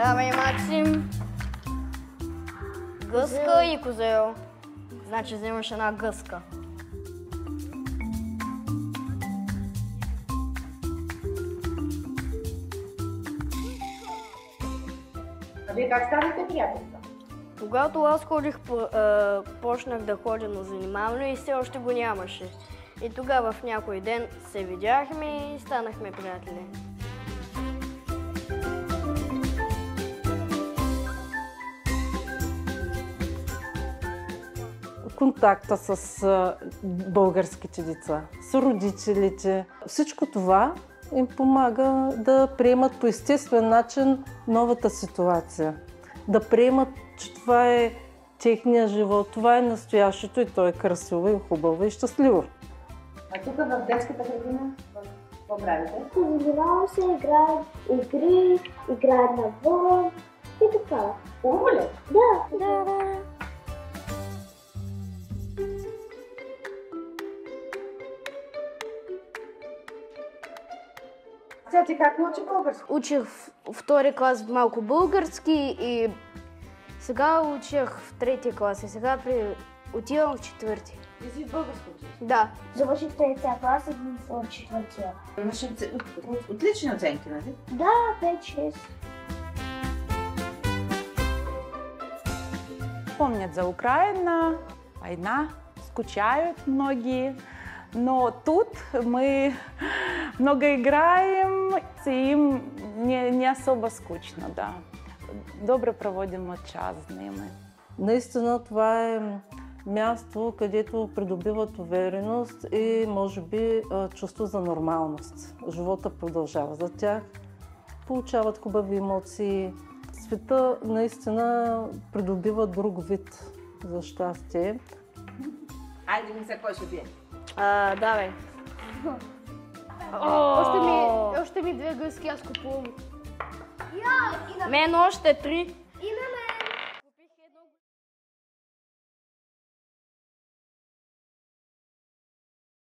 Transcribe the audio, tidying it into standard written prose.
Давай, Максим. Гъска и козел. Значи вземаш една гъска. А вие как станахте приятелка? Когато аз почнах да ходя на занимаване и все още го нямаше. И тогава в някой ден се видяхме и станахме приятели. Контакта с българските деца, с родителите. Всичко това им помага да приемат по естествен начин новата ситуация. Да приемат, че това е техния живот, това е настоящето и то е красиво и хубаво и щастливо. А тук в детската градина какво правите? Занимавам се, играем игри, играем на двор и така. Хубаво ли? Да. Сега ти как научи български? Учих втори клас малко български и сега учих в трети клас и сега отивам в четвърти. Ти си български учиш? Да. Завърших третия клас и в четвъртия. Имаш отлични оценки, нали? Да, 5-6. Помнят за Украина, война, скучают многие. Но тут мы много играем, и им не особо скучно, да. Добре проводим час с ними. Наистина това е място, където придобиват увереност и може би чувство за нормалност. Живота продължава за тях, получават хубави емоции. Света наистина придобива друг вид за щастие. Айде ми се, кой ще бие? Давай. Още ми две гъски, аз купувам. Мен още 3.